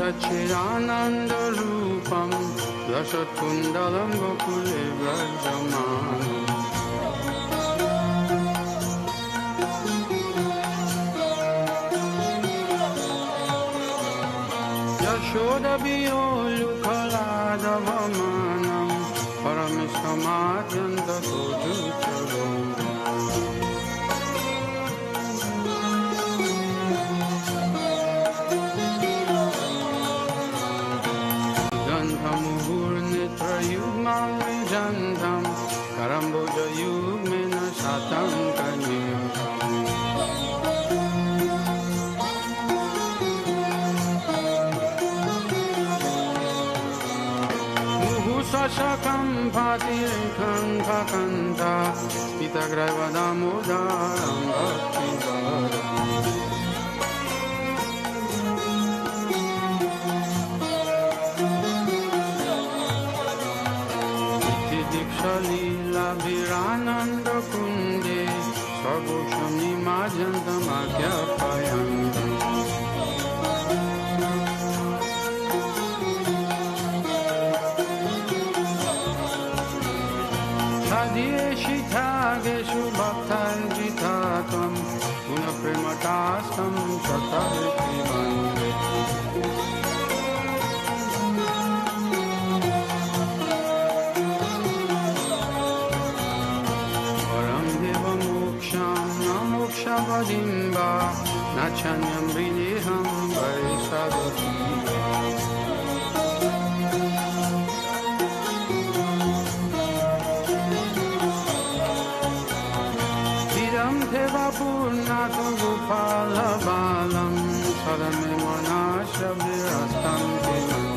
Sachidananda Rupam Dasat Kundalam Gokule Vrajamanam Yashoda Biyolu Kalada Vamanam Paramishamadhyanta Koducharam Yugmam Vijandam Karamboja Yugmena Satam Kanyakam Muhusashakam Patirekam Kakanta Spitagraivadamodaram Bhaktivedanta Shalila Virananda Kunde Sarvoshani Majantam Akyapayandam Sadhyeshithage Bhaktanjitatam Guna Prematastam Sataripivande Shavadimba Nachanyam Vidiham Vaisadativa Vidam Teva Purnato Gopala Balam Sadame Manashabdirastam Kevam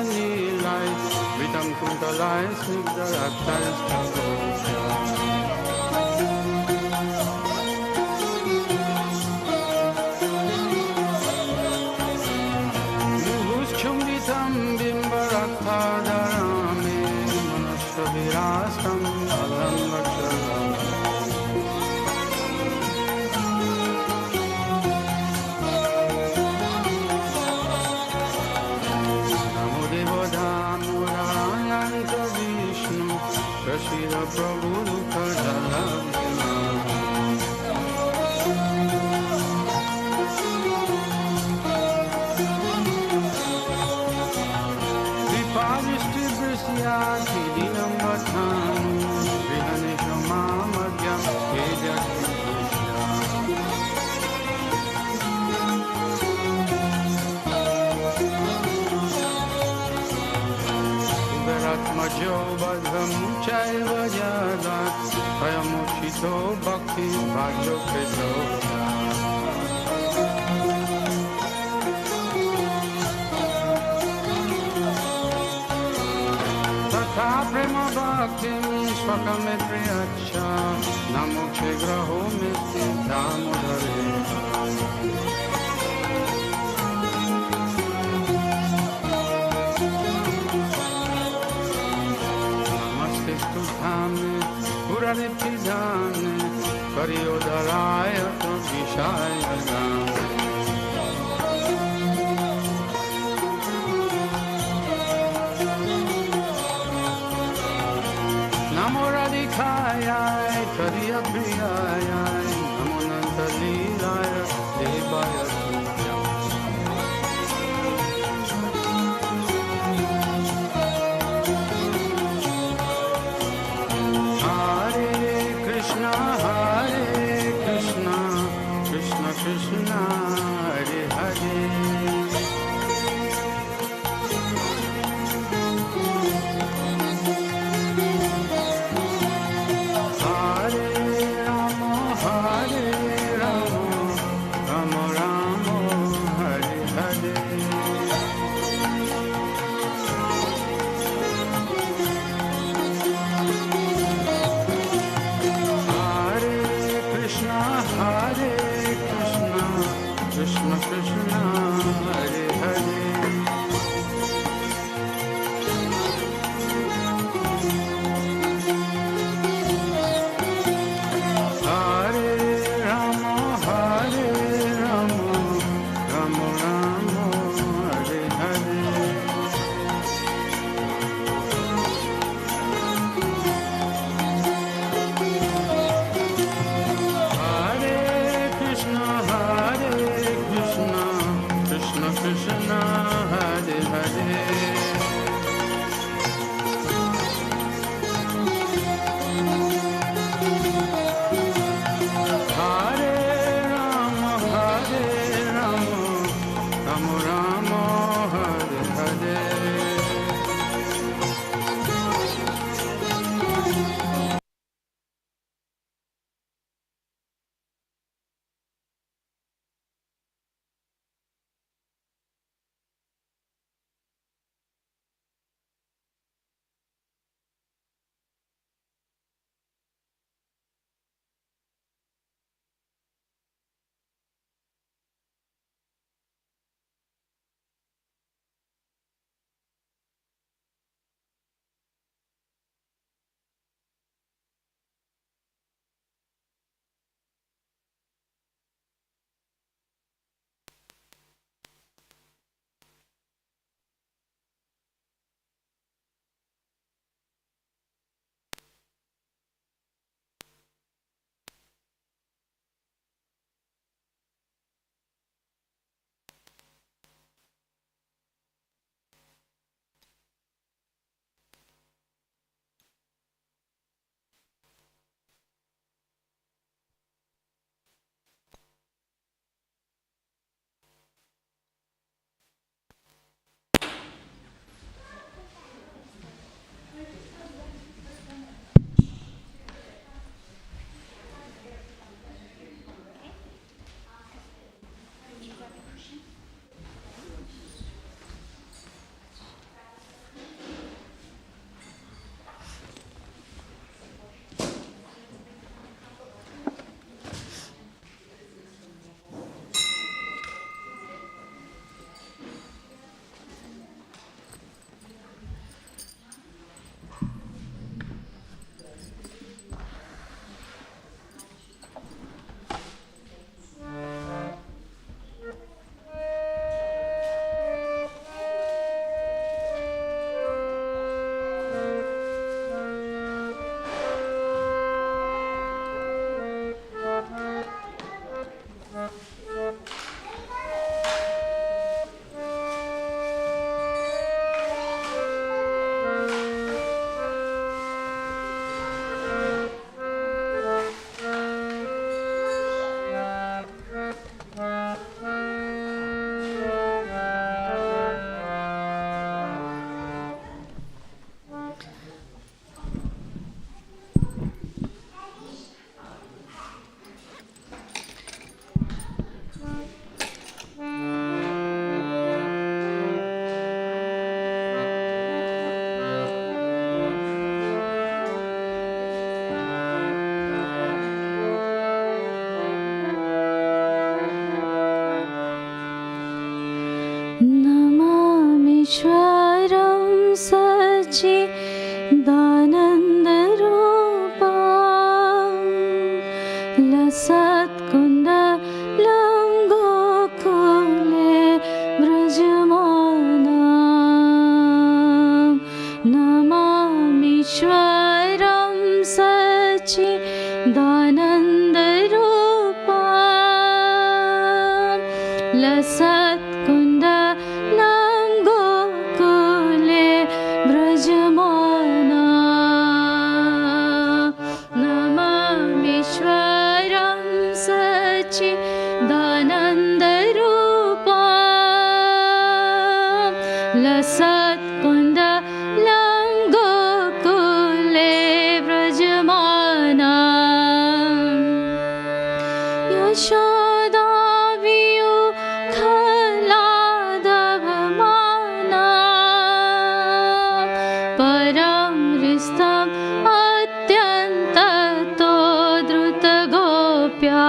Nilai, Vitam Kuntalai, Snigdharatai, Stavosya. Muhus Chumbitam Bimbarakta Dharame, Manashta Virastam Alam Vaksharam. Shira Prabhu Kajalavima Vipavishti Vrisyati Dinam Vatanu Vihanisha Madhyam Kedya Krishya Uberatmajo Badham Chaiva Jagat Payamoshito Bhakti Bhajo Krito Tatha Prema Bhaktim Swakame Priyacha Namokshe Graho Miti Damodare Tuthame Purane Pidane Karyodaraya to Vishaya Gane Namo Radhikaya Kariya Priyaya Namo Nandalilaya Devaya Krishna Hare Hare दानन्दरूपा लसत्कुण्डलं गोकुले व्रजमाना नमामीश्वरं सच्चिदानन्दरूपा लसत्कुण्डलं गोकुले व्रजमाना नमामीश्वरं सच्चिदानन्दरूपा लसत्कुण्डलं गोकुले व्रजमाना यशोदावियुखलादभमाना परं हृष्टम् अत्यन्ततो द्रुतगोप्या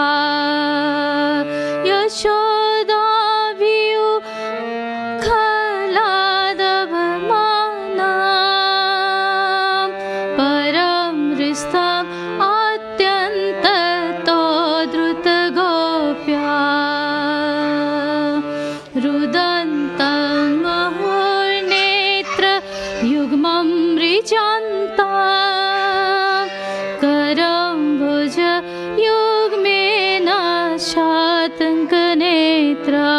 यशोदावियुखलादभमाना परं हृष्टम् अत्यन्ततो द्रुतगोप्या रुदन्तं मुहुर्नेत्र युग्मं मृजन्ता करं भुज युग्मेन शातङ्कनेत्रा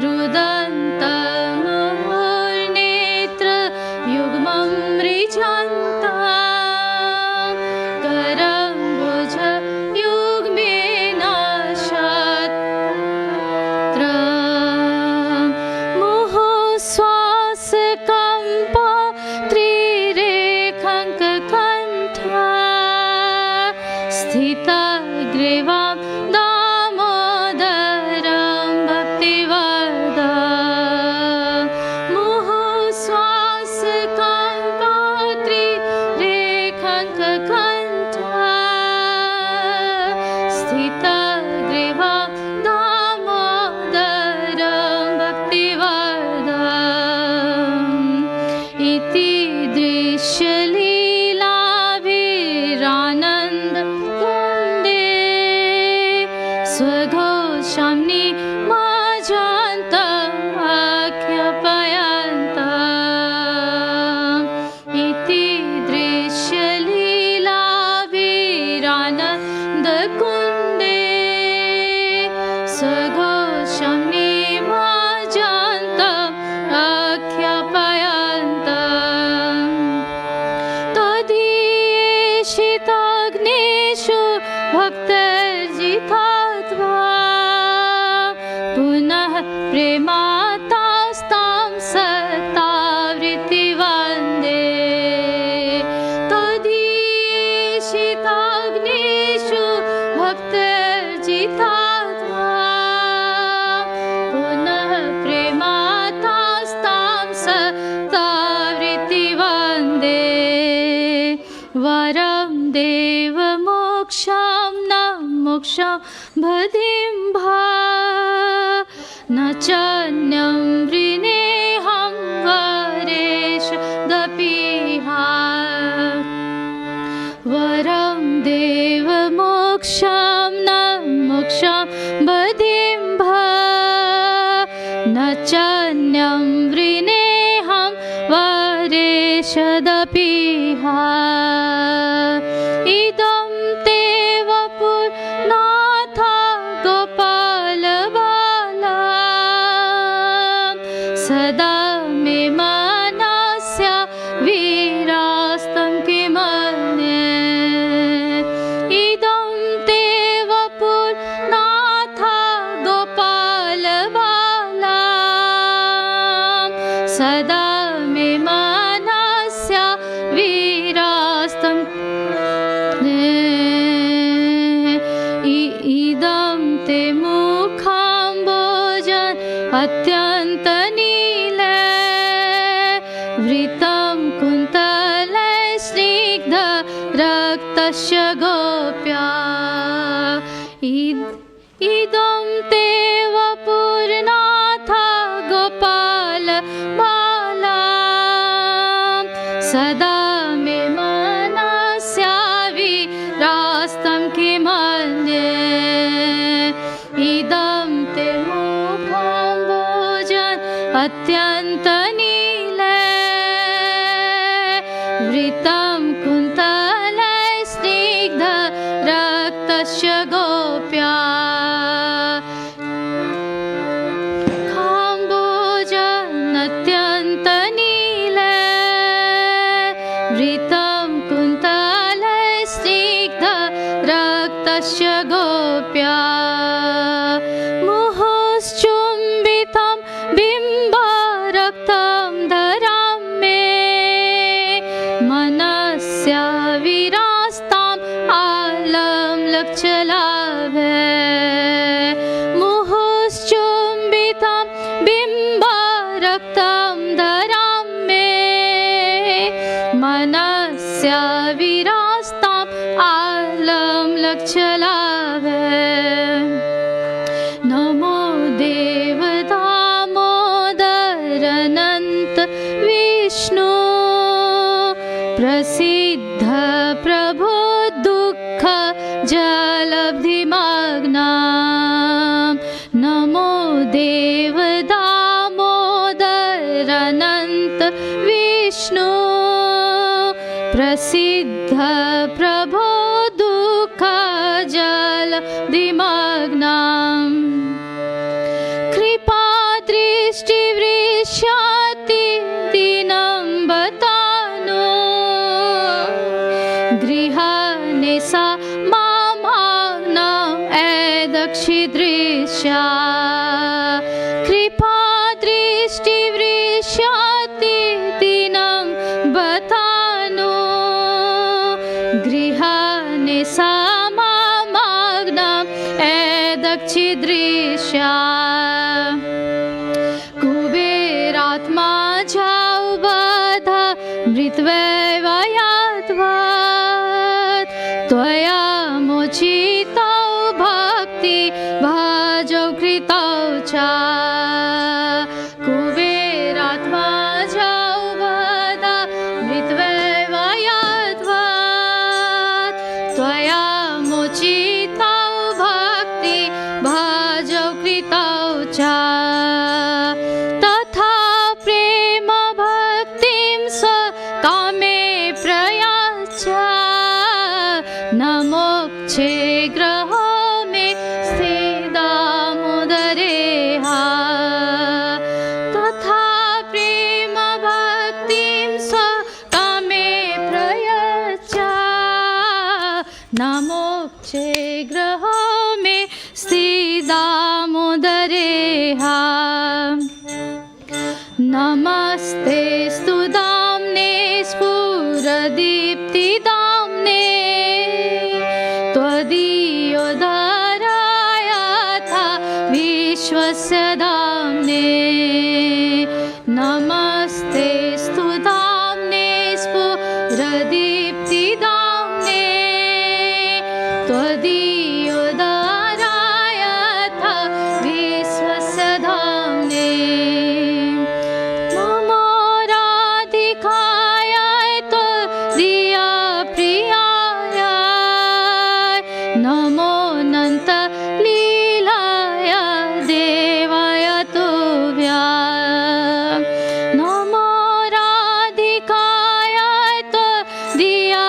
रुदन्तं मुहुर्नेत्र युग्मं मृजन्ता करं भुज युग्मेन शात्र मुहुश्वासकम्पा त्रिरेखाङ्ककण्ठा स्थितग्रीवां दामोदरं भक्तिवदा मुहुश्वासकम्पा त्रिरेखाङ्ककण्ठा स्थितग्रीवां दामोदरं भक्तिवदा इति दृश्यलीलाभिरानन्दकुण्डे स्वघोषां निमज्जन्तम् आख्यापयन्तम् इति दृश्यलीलाभिरानन्दकुण्डे स्वघोषां निमज्जन्तम् आख्यापयन्तम् तदीयेषिताग्नेषु भक्तर्जितात्वा पुनः प्रेमातास्तां सतावृत्तिवन्दे तदीयेषिताग्नेषु भक्तर्जितात्वा पुनः प्रेमातास्तां सतावृत्तिवन्दे वरं देवमोक्षं न मोक्षं भदिम्भा न चान्यं वृणेऽहं वरेषदपिहा वरं देवमोक्षं न मोक्षं भदिम्भा न चान्यं वृणेऽहं वरेषदपिहा इदं ते वपुर्नाथ गोपालबाला सदा मे मनस्य वीरास्तं किमन्ये इदं ते वपुर्नाथ गोपालबाला सदा मे मनस्य वीरास्तं इदं ते मुखाम्बोजन् अत्यन्तनीले वृतं कुन्तले स्निग्ध रक्तस्य गोप्या इदं ते वपुर्नाथ गोपाल बाला सदा मे मनस्याविरास्तं किमन्ये इदं ते मुखाम्बोजन् अत्यन्तनीले वृतं कुन्तले स्निग्ध रक्तस्य गोप्या खाम्बोजनत्यन्तनीले वृतं कुन्तले स्निग्ध रक्तस्य गोप्या मुहुश्चुम्बितं बिम्बरक्तं धरां मे मनस्या विरास्ताम् आलं लक्ष्यलाभे मुहुश्चुम्बितं बिम्बरक्तं धरां मे मनस्या विरास्ताम् आलं लक्ष्यलाभे नमो देव दामोदरनन्त विष्णु प्रसिद्ध प्रभो दुःख जलब्धिमग्नां नमो देव दामोदरनन्त विष्णु प्रसिद्ध प्रभो दुःख जलब्धिमग्नां कृपा दृष्टिवृष्याति दिनं बतानो गृहाणि सा मामाग्नम् एदक्षिदृश्या कृपा दृष्टिवृष्याति दिनं बतानो गृहाणि सा मामाग्नम् एदक्षिदृश्या कुबेरात्मा जाऊ बाधा मृत्वैवयाद्वात् त्वया मोचितौ भक्ति भाजौ कृतौ च कुबेरात्मा जाऊ बाधा मृत्वैवयाद्वात् त्वया मोचितौ भक्ति भाजौ कृतौ च तथा प्रेम भक्तिं स्वकामे प्रयाच्य न मोक्षे ग्रहो मे स्थिदामुदरेह तथा प्रेम भक्तिं स्वकामे प्रयाच्य न मोक्षे ग्रहो मे स्थिदामुदरेह नमस्ते स्तुदाम्ने स्फुरदीप्तिदाम्ने त्वदीयोदारायथा विश्वस्य दाम्ने नमस्ते स्तुदाम्ने स्फुरदीप्तिदाम्ने त्वदीयोदारायथा विश्वस्य धाम्ने नमो राधिकाय त्वदीया प्रियाय नमो अनन्त लीलाय देवाय तुभ्यं नमो राधिकाय त्वदीया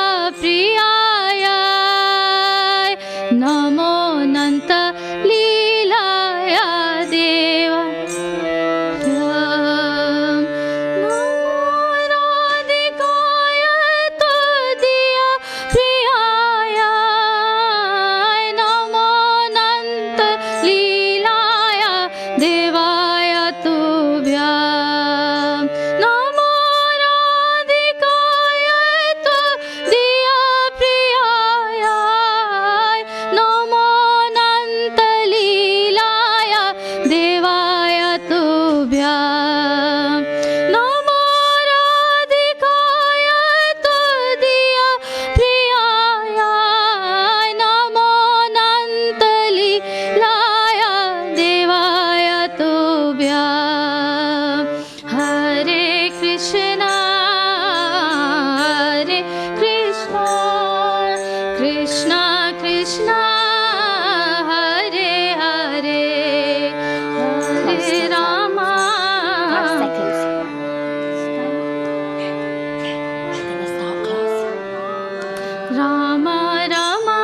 Rama Rama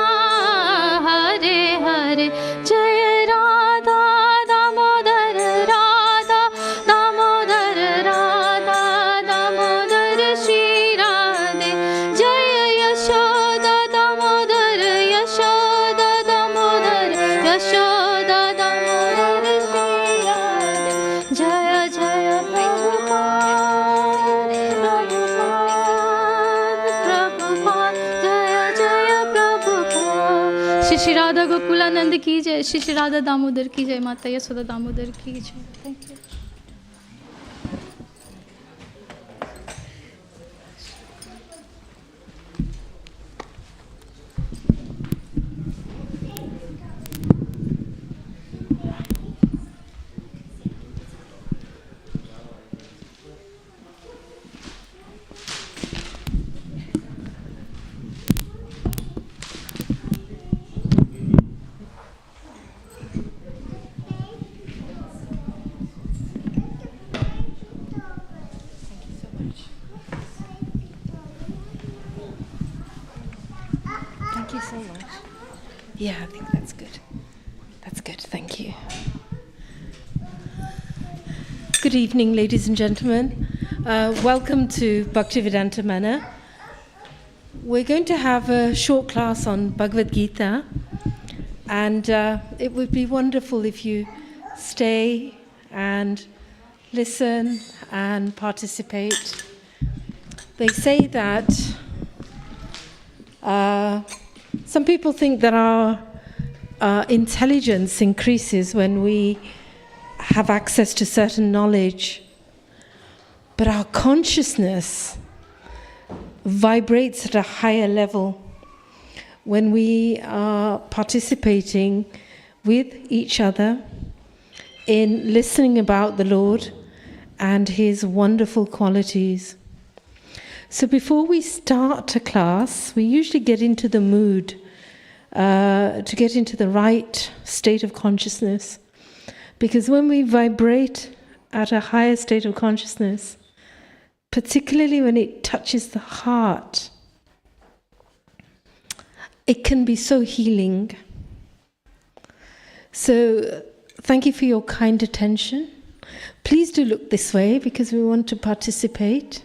Hare Hare Jaya Radha Damodar Radha Damodar Radha Damodar Shri Radhe Jaya Yashoda Damodar Yashoda Damodar Yashoda Damodar Shri Radhe Jaya Jaya Prabhupada Prabhupada Jaya Jaya Prabhupada Shri Shri Radha Gokulanand ki jai Shri Shri Radha Damodar ki jai Mata Yasoda Damodar ki jai. Thank you. Thank you so much. Yeah, I think that's good. That's good, thank you. Good evening, ladies and gentlemen. Welcome to Bhaktivedanta Manor. We're going to have a short class on Bhagavad Gita, and it would be wonderful if you stay and listen and participate. They say that some people think that our intelligence increases when we have access to certain knowledge, but our consciousness vibrates at a higher level when we are participating with each other in listening about the Lord and His wonderful qualities. So before we start a class, we usually get into the mood to get into the right state of consciousness. Because when we vibrate at a higher state of consciousness, particularly when it touches the heart, it can be so healing. So thank you for your kind attention. Please do look this way because we want to participate.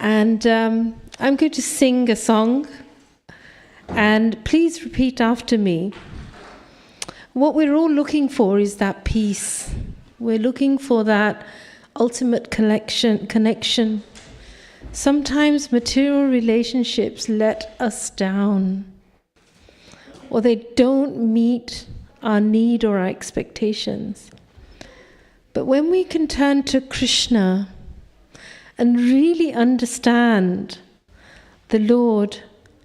And I'm going to sing a song, and please repeat after me. What we're all looking for is that peace. We're looking for that ultimate connection. Sometimes material relationships let us down, or they don't meet our need or our expectations. But when we can turn to Krishna and really understand the Lord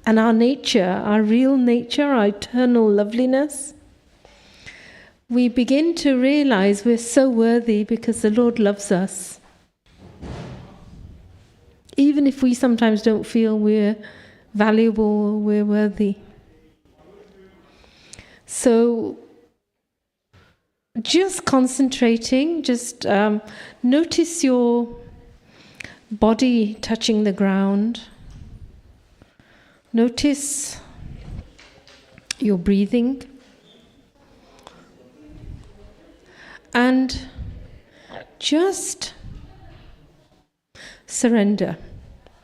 and our nature, our real nature, our eternal loveliness, we begin to realize we're so worthy because the Lord loves us. Even if we sometimes don't feel we're valuable or we're worthy. So just concentrating, just notice your body touching the ground. Notice your breathing. And just surrender.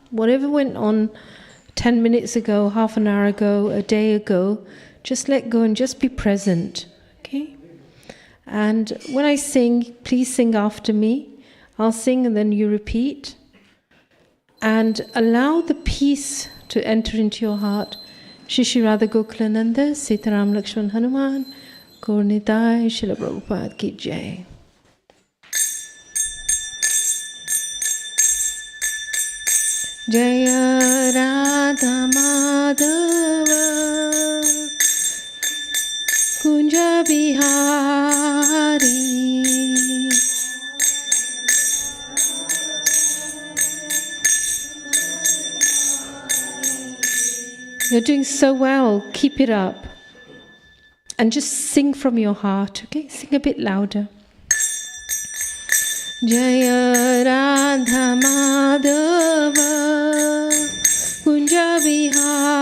Whatever went on 10 minutes ago, half an hour ago, a day ago, just let go and just be present. Okay? And when I sing, please sing after me. I'll sing and then you repeat. And allow the peace to enter into your heart. Shri Shri Radha Gokulananda, Sitaram Lakshman Hanuman, Gaur-Nitai, Srila Prabhupada ki jai. Jaya Radha Madhava Kunja Bihari. You're doing so well. Keep it up. And just sing from your heart, okay? Sing a bit louder. Jaya Radha Madhava Kunja Bihari.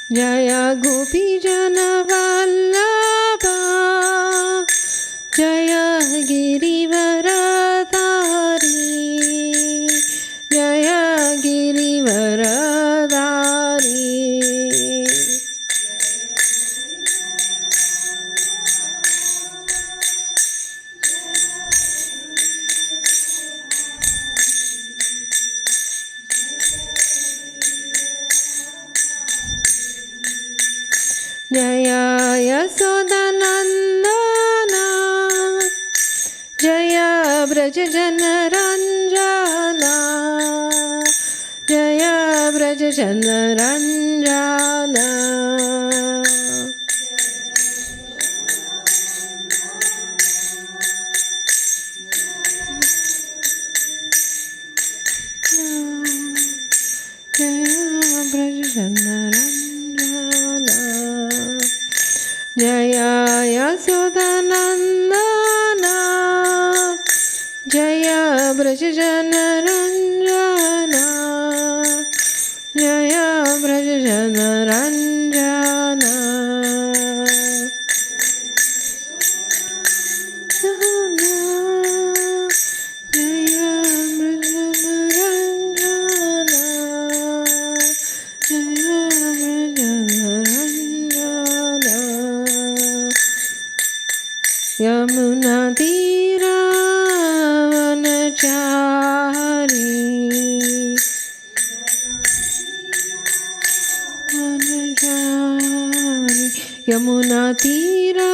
Jaya Gopi Jana Vallabha, Jaya Girivaradhari, Jaya Girivaradhari. Jaya Yasodanandana, Jaya Brajajana Ranjana, Jaya Brajajana Ranjana. Jaya Brajajana Ranjana, Jaya Yasodanandana, Jaya Brajajana Ranjana, Jaya Brajajana Ranjana. Jaya Brajajana Ranjana, Jaya Brajajana Ranjana. Yamuna Tira Vanachari, Vanachari, Yamuna Tira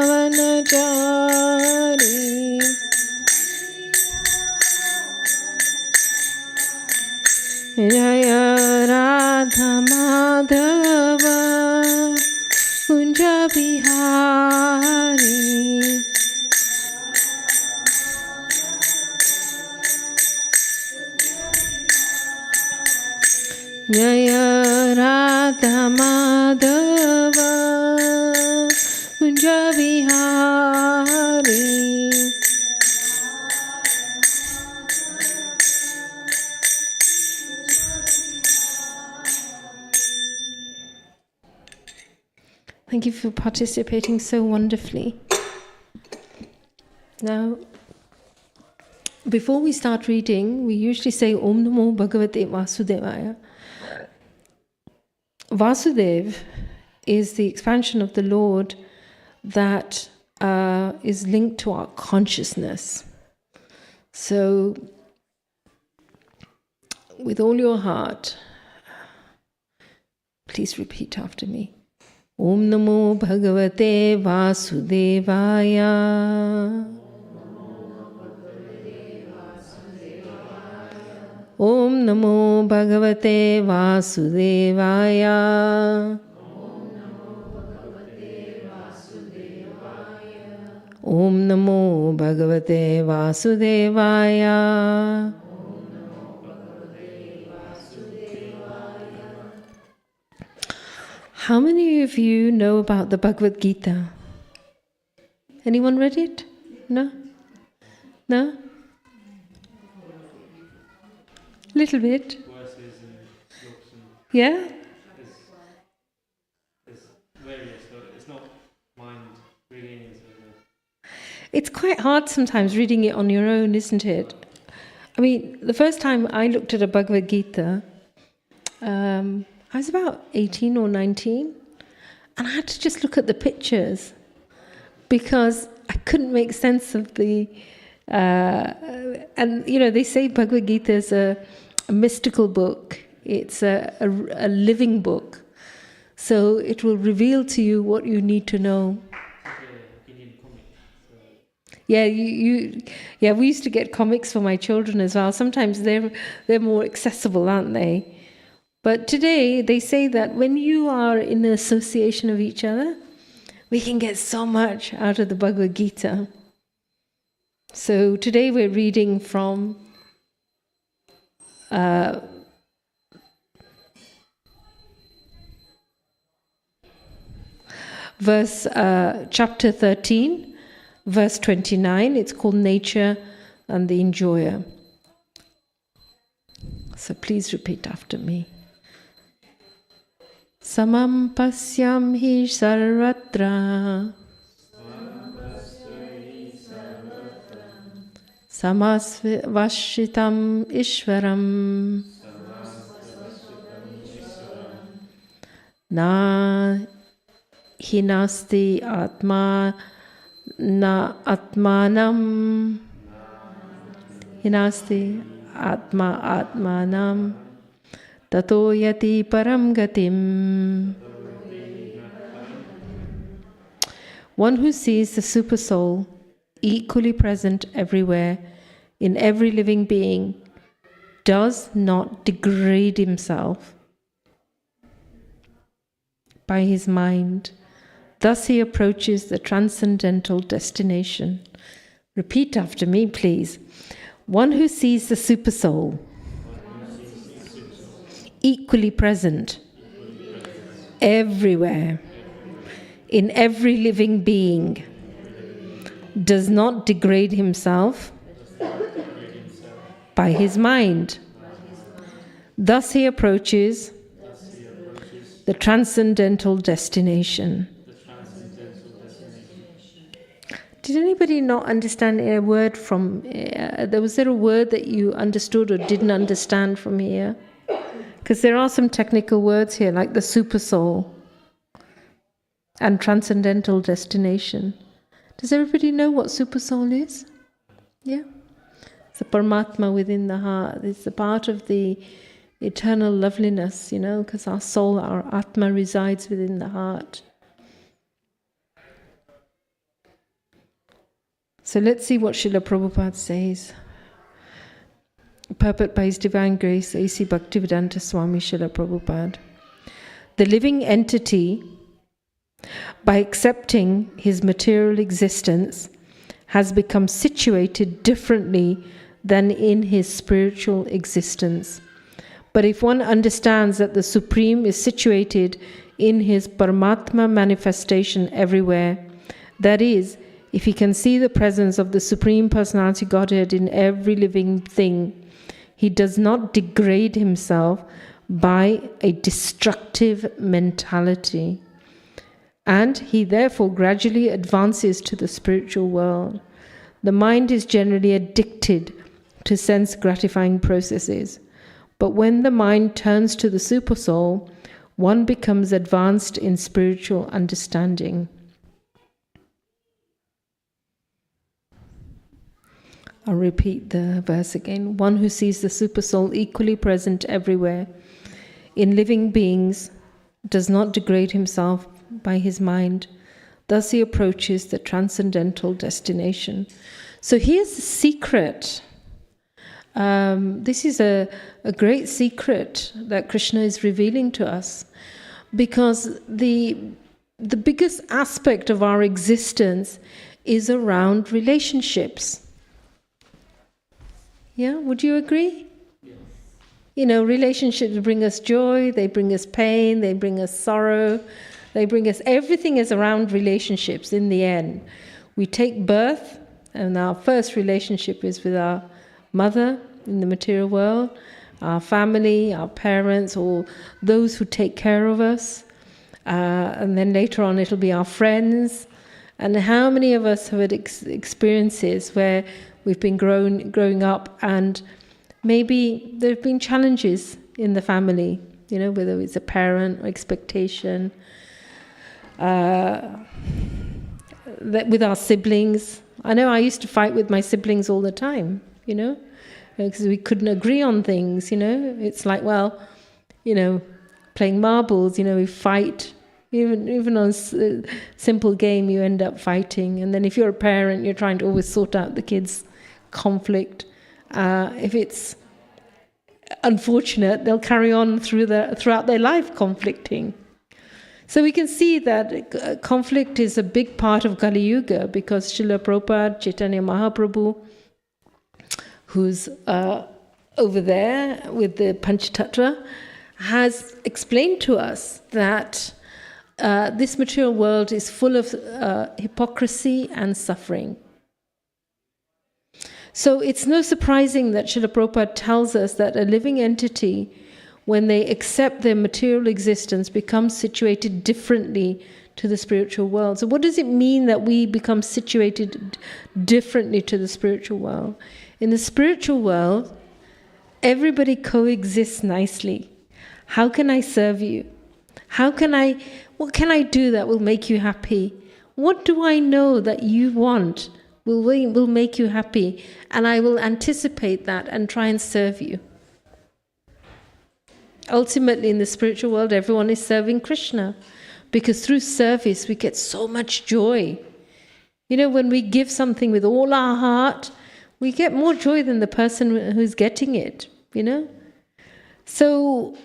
Vanachari, Jaya Radha Madhava Kunja Bihari, Jaya Radha Madhava Kunja Bihari. Thank you for participating so wonderfully. Now, before we start reading, we usually say Om Namo Bhagavate Vasudevaya. Vasudev is the expansion of the Lord that is linked to our consciousness. So, with all your heart, please repeat after me. Om Namo Bhagavate Vasudevaya. Om Namo Bhagavate Vasudevaya. Om Namo Bhagavate Vasudevaya. How many of you know about the Bhagavad Gita? Anyone read it? No? No? Little bit. Verses and books and Yeah? it's various, so it's not mind reading it. It's quite hard sometimes reading it on your own, isn't it? I mean, the first time I looked at a Bhagavad Gita, I was about 18 or 19, and I had to just look at the pictures because I couldn't make sense of the... and, you know, they say Bhagavad Gita is a mystical book. It's a living book. So it will reveal to you what you need to know. Yeah, yeah. We used to get comics for my children as well. Sometimes they're more accessible, aren't they? But today they say that when you are in an association of each other, we can get so much out of the Bhagavad Gita. So today we're reading from chapter 13, verse 29. It's called Nature and the Enjoyer. So please repeat after me. Samam pasyam hi sarvatra samasvashitam ishvaram na hinasti atma na atmanam hinasti atma atmanam tato yati param gatim. One who sees the Supersoul equally present everywhere, in every living being, does not degrade himself by his mind. Thus he approaches the transcendental destination. Repeat after me, please. One who sees the Supersoul equally present everywhere, in every living being, does not degrade himself by his mind. Thus he approaches the transcendental destination. Did anybody not understand a word from was there a word that you understood or didn't understand from here? Because there are some technical words here, like the Supersoul and transcendental destination. Does everybody know what Supersoul is? Yeah? It's a Paramatma within the heart. It's a part of the eternal loveliness, because our soul, our Atma, resides within the heart. So let's see what Srila Prabhupada says. Purport by His Divine Grace, A.C. Bhaktivedanta Swami Srila Prabhupada. The living entity, by accepting his material existence, has become situated differently than in his spiritual existence. But if one understands that the Supreme is situated in his Paramatma manifestation everywhere, that is, if he can see the presence of the Supreme Personality Godhead in every living thing, he does not degrade himself by a destructive mentality. And he therefore gradually advances to the spiritual world. The mind is generally addicted to sense-gratifying processes. But when the mind turns to the Supersoul, one becomes advanced in spiritual understanding. I'll repeat the verse again. One who sees the Supersoul equally present everywhere in living beings does not degrade himself by his mind. Thus he approaches the transcendental destination. So here's the secret. This is a great secret that Krishna is revealing to us, because the biggest aspect of our existence is around relationships. Yeah, would you agree? Yes. Relationships bring us joy, they bring us pain, they bring us sorrow, they bring us, everything is around relationships in the end. We take birth, and our first relationship is with our mother in the material world, our family, our parents, or those who take care of us. And then later on it'll be our friends. And how many of us have had experiences where we've been growing up and maybe there have been challenges in the family, whether it's a parent or expectation, that with our siblings. I know I used to fight with my siblings all the time, because we couldn't agree on things, It's like, playing marbles, we fight. Even on a simple game, you end up fighting. And then if you're a parent, you're trying to always sort out the kids' conflict. If it's unfortunate, they'll carry on throughout their life conflicting. So we can see that conflict is a big part of Kali Yuga, because Srila Prabhupada, Chaitanya Mahaprabhu, who's over there with the Panchatattva, has explained to us that this material world is full of hypocrisy and suffering. So it's no surprising that Srila Prabhupada tells us that a living entity when they accept their material existence, become situated differently to the spiritual world. So what does it mean that we become situated differently to the spiritual world? In the spiritual world, everybody coexists nicely. How can I serve you? What can I do that will make you happy? What do I know that you want will make you happy? And I will anticipate that and try and serve you. Ultimately, in the spiritual world, everyone is serving Krishna, because through service we get so much joy. You know, when we give something with all our heart, we get more joy than the person who's getting it, you know? So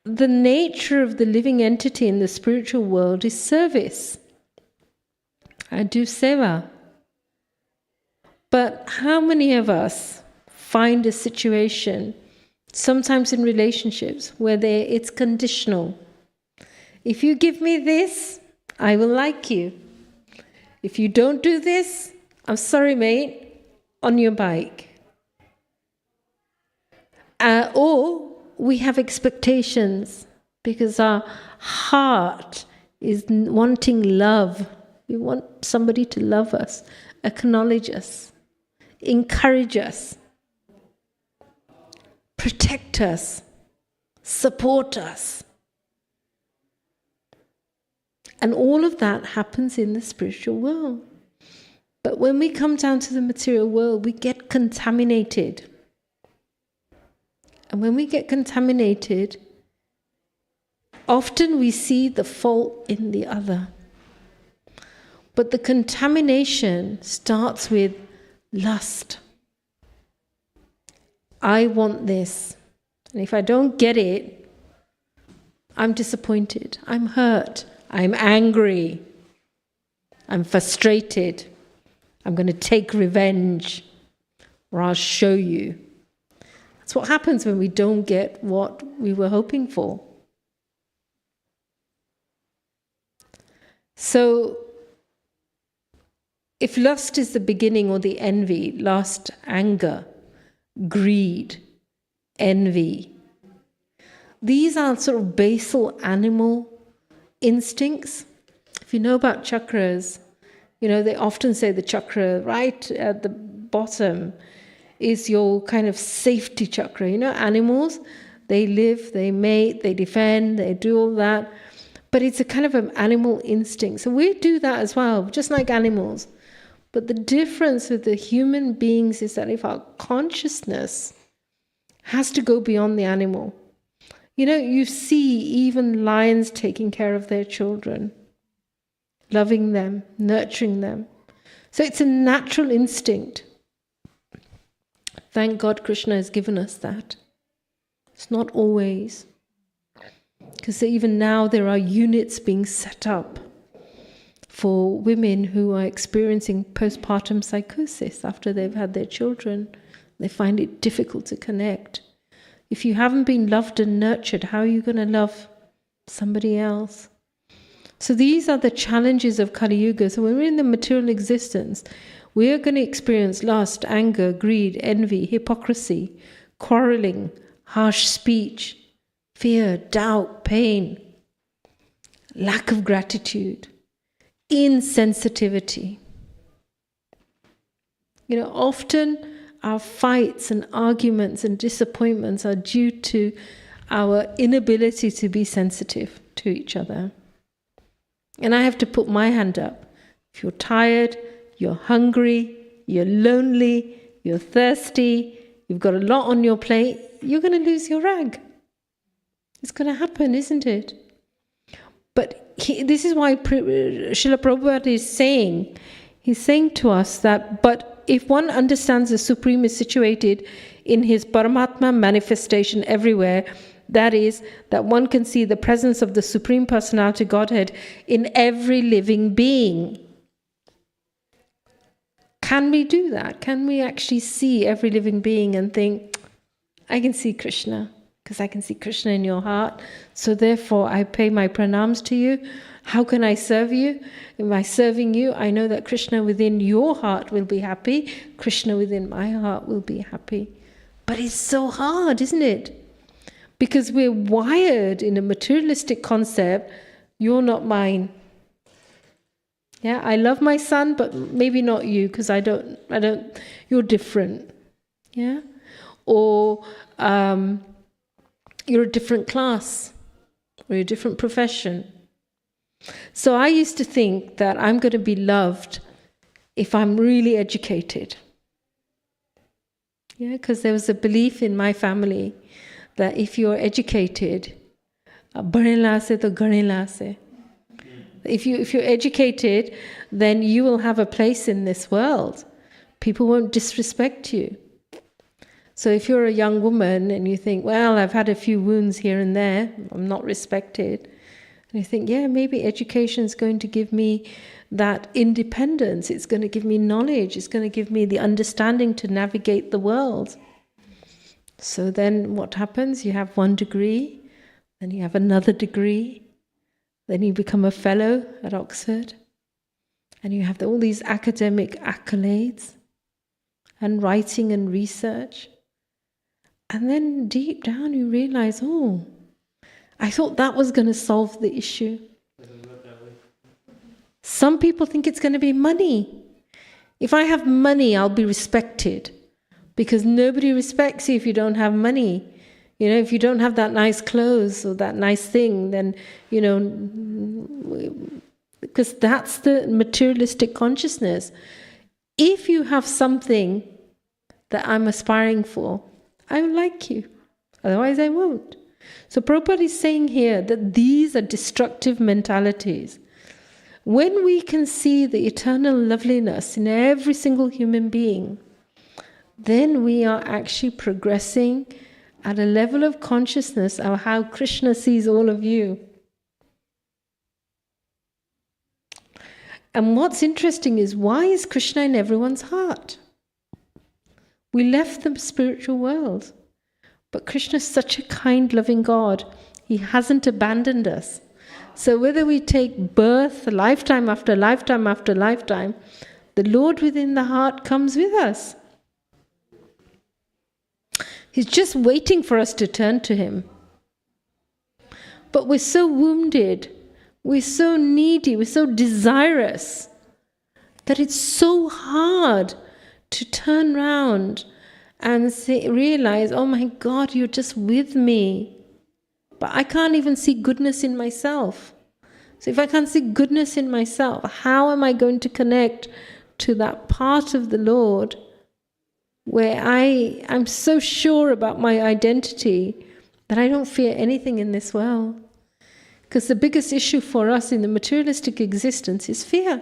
the nature of the living entity in the spiritual world is service. I do seva. But how many of us find a situation, sometimes in relationships, where it's conditional? If you give me this, I will like you. If you don't do this, I'm sorry, mate, on your bike. Or we have expectations because our heart is wanting love. We want somebody to love us, acknowledge us, encourage us, protect us, support us. And all of that happens in the spiritual world. But when we come down to the material world, we get contaminated. And when we get contaminated, often we see the fault in the other. But the contamination starts with lust. I want this. And if I don't get it, I'm disappointed. I'm hurt. I'm angry. I'm frustrated. I'm going to take revenge, or I'll show you. That's what happens when we don't get what we were hoping for. So, if lust is the beginning or the envy, lust, anger, greed, envy, these are sort of basal animal instincts. If you know about chakras, you know, they often say the chakra right at the bottom is your kind of safety chakra. You know, animals, they live, they mate, they defend, they do all that. But it's a kind of an animal instinct. So we do that as well, just like animals. But the difference with the human beings is that if our consciousness has to go beyond the animal. You know, you see even lions taking care of their children, loving them, nurturing them. So it's a natural instinct. Thank God Krishna has given us that. It's not always. Because even now there are units being set up for women who are experiencing postpartum psychosis after they've had their children. They find it difficult to connect. If you haven't been loved and nurtured, how are you going to love somebody else? So these are the challenges of Kali Yuga. So when we're in the material existence, we are going to experience lust, anger, greed, envy, hypocrisy, quarreling, harsh speech, fear, doubt, pain, lack of gratitude, insensitivity. You know, often our fights and arguments and disappointments are due to our inability to be sensitive to each other. And I have to put my hand up. If you're tired, you're hungry, you're lonely, you're thirsty, you've got a lot on your plate, you're going to lose your rag. It's going to happen, isn't it? But this is why Srila Prabhupada is saying, he's saying to us that, but if one understands the Supreme is situated in his Paramatma manifestation everywhere, that is, that one can see the presence of the Supreme Personality Godhead in every living being. Can we do that? Can we actually see every living being and think, I can see Krishna, because I can see Krishna in your heart, so therefore I pay my pranams to you. How can I serve you? By serving you, I know that Krishna within your heart will be happy. Krishna within my heart will be happy. But it's so hard, isn't it? Because we're wired in a materialistic concept, you're not mine. Yeah, I love my son, but maybe not you, because I don't, you're different. Yeah? Or you're a different class, or you're a different profession. So I used to think that I'm going to be loved if I'm really educated. Yeah, because there was a belief in my family that if you're educated, if you're educated, then you will have a place in this world. People won't disrespect you. So if you're a young woman and you think, well, I've had a few wounds here and there, I'm not respected, and you think, yeah, maybe education is going to give me that independence, it's going to give me knowledge, it's going to give me the understanding to navigate the world. So then what happens? You have one degree, then you have another degree, then you become a fellow at Oxford, and you have all these academic accolades and writing and research. And then deep down you realize, oh, I thought that was going to solve the issue. Some people think it's going to be money. If I have money, I'll be respected. Because nobody respects you if you don't have money. You know, if you don't have that nice clothes or that nice thing, then, you know, because that's the materialistic consciousness. If you have something that I'm aspiring for, I will like you. Otherwise, I won't. So Prabhupada is saying here that these are destructive mentalities. When we can see the eternal loveliness in every single human being, then we are actually progressing at a level of consciousness of how Krishna sees all of you. And what's interesting is, why is Krishna in everyone's heart? We left the spiritual world. But Krishna is such a kind, loving God. He hasn't abandoned us. So whether we take birth, lifetime after lifetime after lifetime, the Lord within the heart comes with us. He's just waiting for us to turn to Him. But we're so wounded, we're so needy, we're so desirous, that it's so hard to turn round and realize, oh my God, you're just with me. But I can't even see goodness in myself. So if I can't see goodness in myself, how am I going to connect to that part of the Lord where I'm so sure about my identity that I don't fear anything in this world? Because the biggest issue for us in the materialistic existence is fear.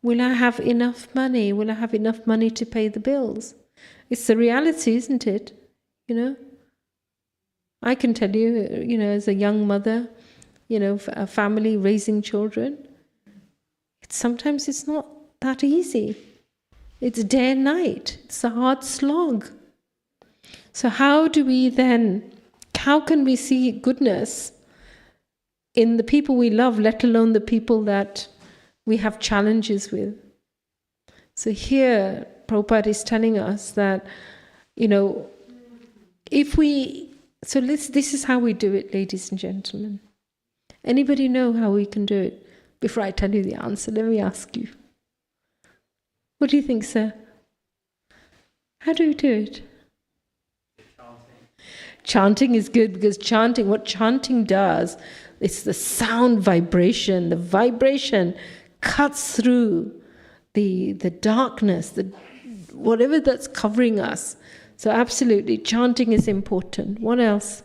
Will I have enough money? Will I have enough money to pay the bills? It's the reality, isn't it? You know? I can tell you, you know, as a young mother, you know, a family raising children, sometimes it's not that easy. It's day and night. It's a hard slog. So how can we see goodness in the people we love, let alone the people that we have challenges with? So here, Prabhupada is telling us that, you know, this is how we do it, ladies and gentlemen. Anybody know how we can do it? Before I tell you the answer, let me ask you. What do you think, sir? How do we do it? Chanting is good, because what chanting does, it's the sound vibration. The vibration cuts through the darkness, whatever that's covering us. So absolutely, chanting is important. What else?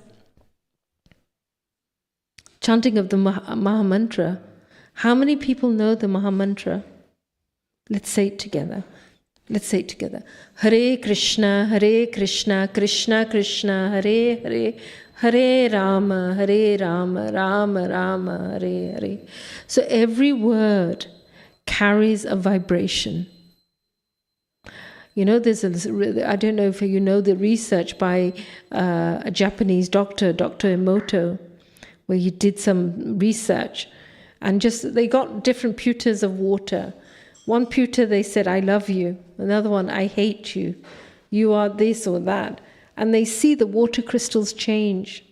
Chanting of the Maha Mantra. How many people know the Maha Mantra? Let's say it together. Hare Krishna, Krishna Krishna, Hare Hare, Hare Rama, Rama Rama, Hare Hare. So every word carries a vibration. You know, I don't know if you know the research by a Japanese doctor, Dr. Emoto, where he did some research, and they got different pewters of water. One pewter they said, I love you. Another one, I hate you. You are this or that. and they see the water crystals change.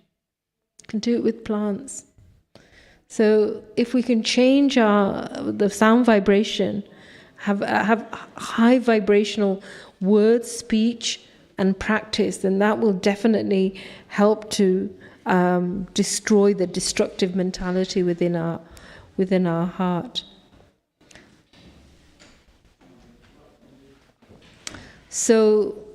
You can do it with plants. So if we can change the sound vibration, have high vibrational words, speech, and practice, then that will definitely help to destroy the destructive mentality within our heart. So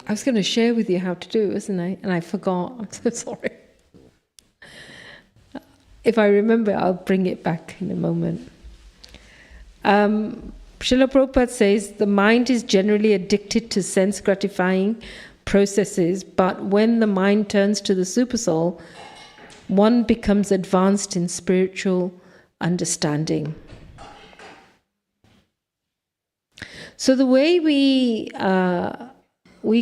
I was going to share with you how to do it, wasn't I? And I forgot. I'm so sorry. If I remember, I'll bring it back in a moment. Srila Prabhupada says, the mind is generally addicted to sense-gratifying processes, but when the mind turns to the Supersoul, one becomes advanced in spiritual understanding. So the way we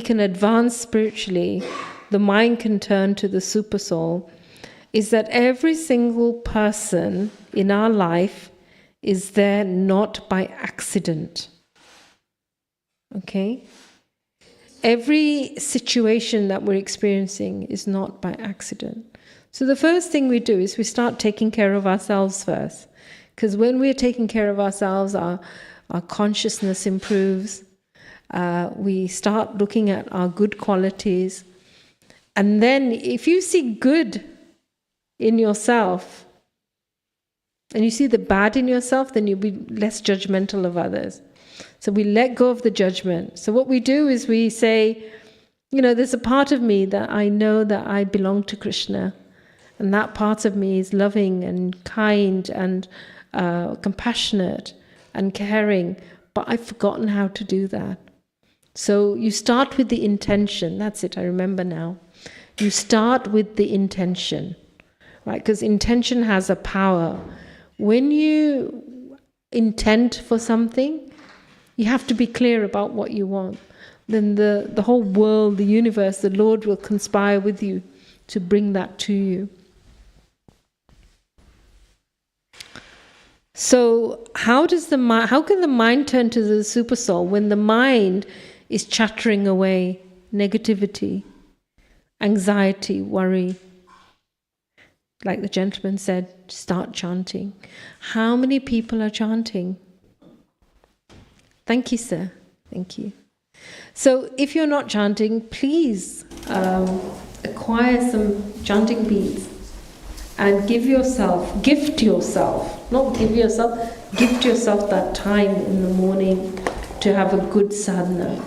can advance spiritually, the mind can turn to the Supersoul, is that every single person in our life is there not by accident. Okay? Every situation that we're experiencing is not by accident. So the first thing we do is we start taking care of ourselves first. Because when we're taking care of ourselves, our consciousness improves. We start looking at our good qualities. And then if you see good in yourself, and you see the bad in yourself, then you'll be less judgmental of others. So we let go of the judgment. So what we do is we say, there's a part of me that I know that I belong to Krishna. And that part of me is loving and kind and compassionate and caring. But I've forgotten how to do that. So you start with the intention. That's it, I remember now. You start with the intention. Right, because intention has a power. When you intend for something, you have to be clear about what you want. Then the whole world, the universe, the Lord will conspire with you to bring that to you. So how can the mind turn to the Supersoul when the mind is chattering away negativity, anxiety, worry? Like the gentleman said, start chanting. How many people are chanting? Thank you, sir. Thank you. So if you're not chanting, please acquire some chanting beads and gift yourself that time in the morning to have a good sadhana.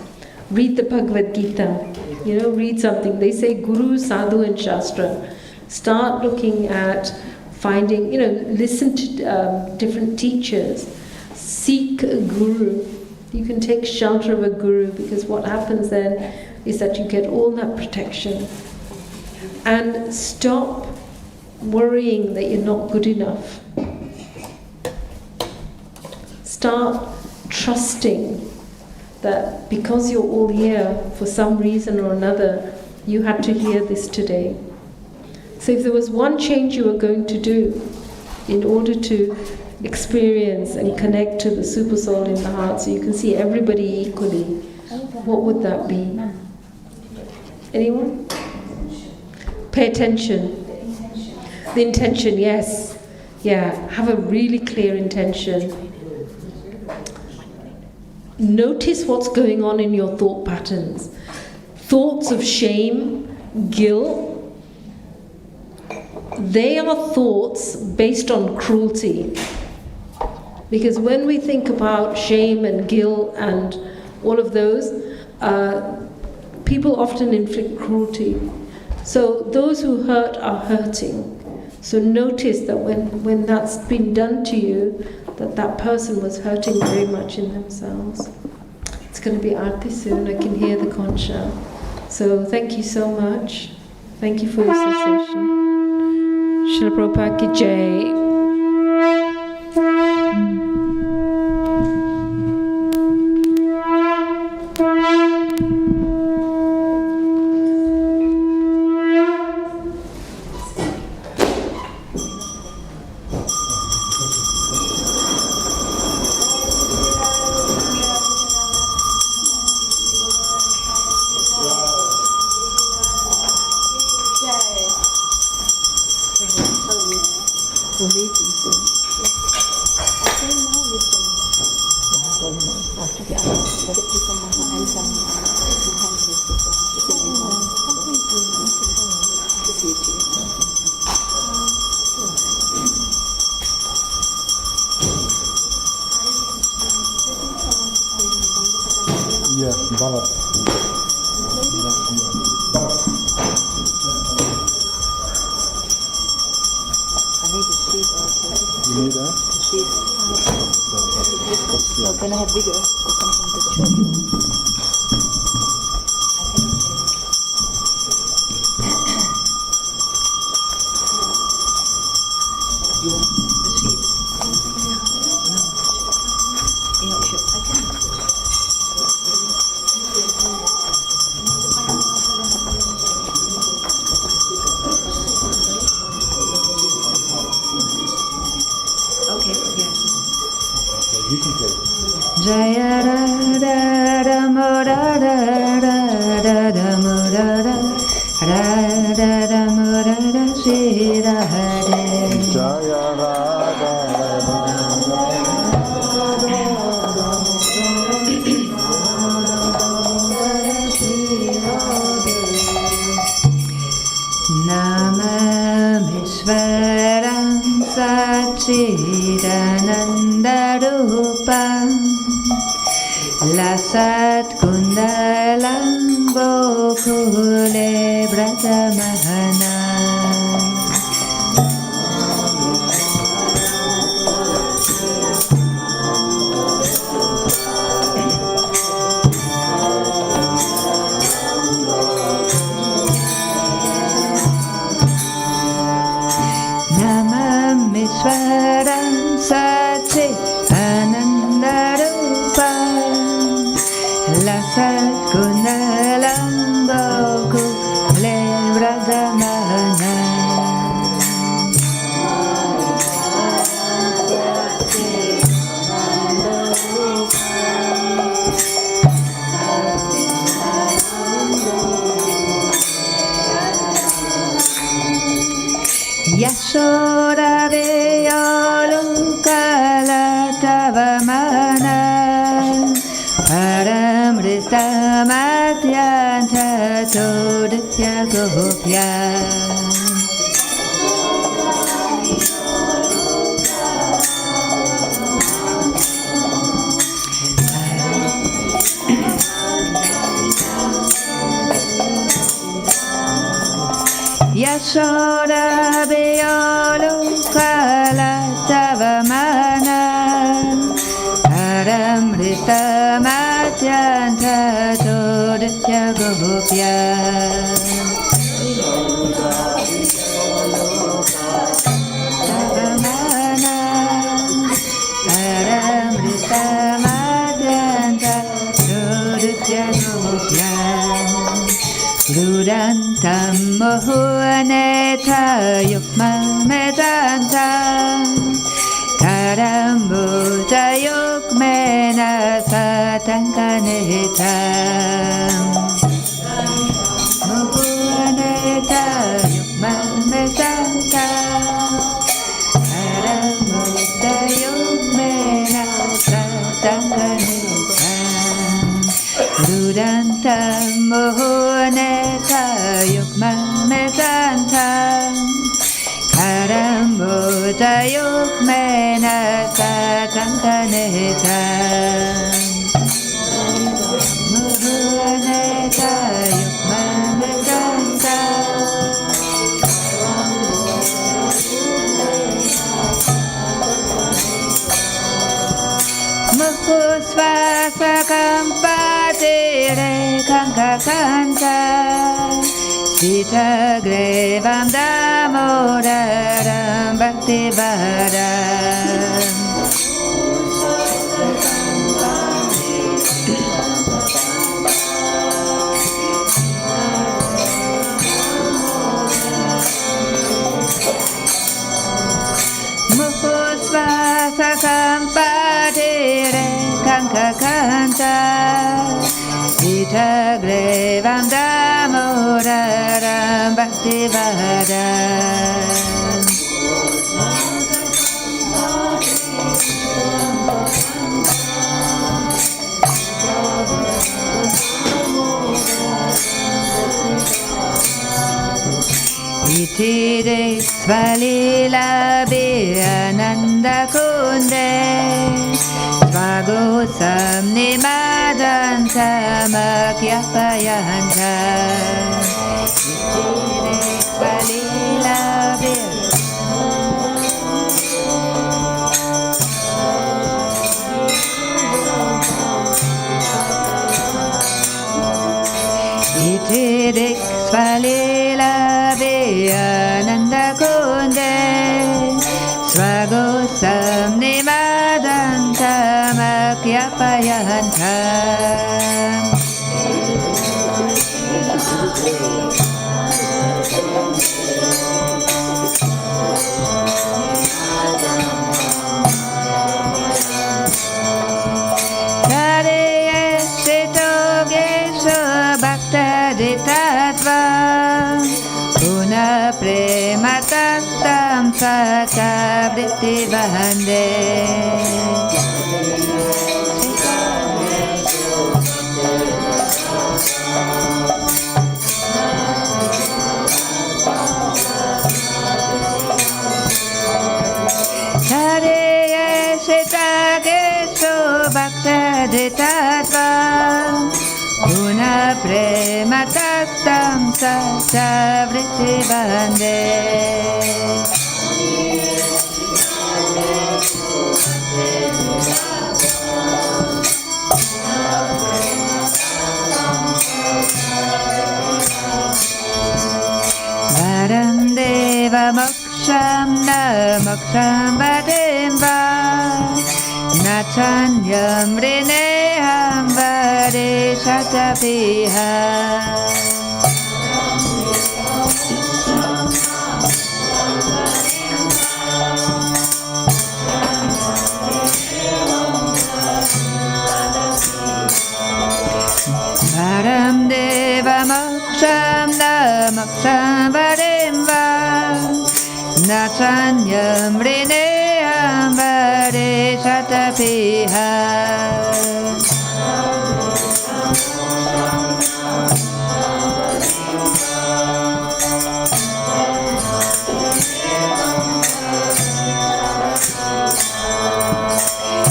Read the Bhagavad Gita, read something. They say Guru, Sadhu and Shastra. Start looking at finding, listen to different teachers. Seek a guru. You can take shelter of a guru, because what happens then is that you get all that protection. And stop worrying that you're not good enough. Start trusting that because you're all here, for some reason or another, you had to hear this today. So if there was one change you were going to do in order to experience and connect to the Supersoul in the heart, so you can see everybody equally, what would that be? Anyone? Pay attention. The intention, yes. Yeah, have a really clear intention. Notice what's going on in your thought patterns. Thoughts of shame, guilt, they are thoughts based on cruelty. Because when we think about shame and guilt and all of those, people often inflict cruelty. So those who hurt are hurting. So notice that when that's been done to you, that person was hurting very much in themselves. It's going to be Aarti soon. I can hear the conch now. So thank you so much. Thank you for your association. Srila Prabhupada ki Jai. Yeah, Bharat. You need that? So can I have bigger? You can take it. Jaya ra ra ra mo ra ra ra ra ra mo ra ra ra ra ra mo ra ra Shri Radhe. Jaya Radha Namamishwaram Sachidanandarupam Lasat Kundalam Gokule Bratamahana Namamishwaram Sachidanandarupam Lasat Kundalam Gokule Bratamahana Yashoda Veyolu Kalatavamana Paramrita Madhyanta Toditya Gopya Yashoda Veyolu Kalatavamana Paramrita Madhyanta Toditya Gopya Tavamana Paramrita Madhyanta Toditya Gopya Rudantam Mohuaneta Yukmamedantam Karambuja Yukmena Satankanetam Mohuaneta Yukmamedantam Karambuja Yukmena Satankanetam Rudantam Mohuaneta Yukmamedantam Karambuja Yukmena Satankanetam Mohuaneta Yukmamedantam Mukhusvasakam Padire Kankakanta Sita Grevam Damodaram Bhaktivedanta Mukhusvasakam Padire Kankakanta Sita Grevam Damodaram Bhaktivedanta Svalila Ananda Kunde Svagosam Nimadanta Makyapayanta Svalila Itidik Svalila Ananda Kunde Svagosam Nimadanta Makyapayanta Puna prematastam sata vritti vahande Chareya shetagesho bhakta ditatvam Puna prematastam sata vritti vahande Varam deva moksham na moksham vadem va Nachanyam rineham vade shatapiha Varam deva moksham na moksham vadem va Nachanyam rineham vade shatapiha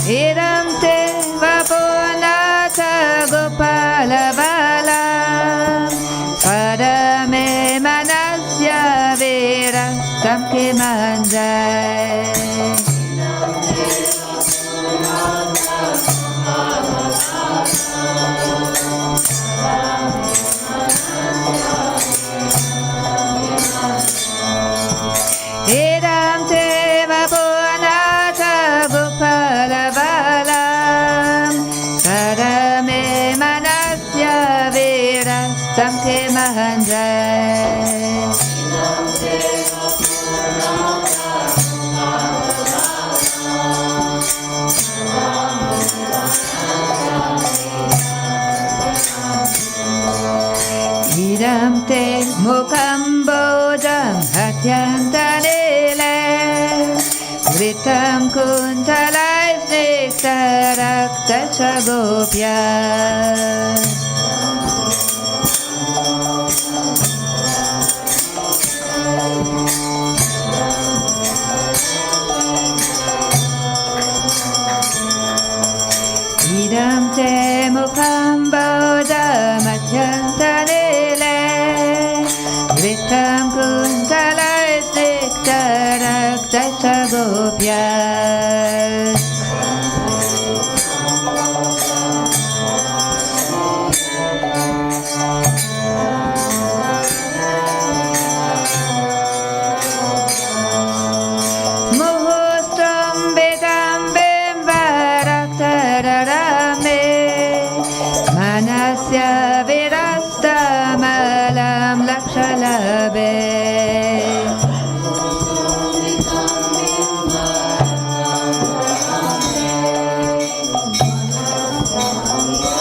Idam te vapunata gopala vala Padame manasya virastam kimanjai Idam te vapunata gopala vala Padame manasya virastam kimanjai Idam te mukham bodham hatyantanele Vritam kuntalai snikta rakta chagopya Idam te mukham bodham hatyantanele Vritam kuntalai snikta rakta chagopya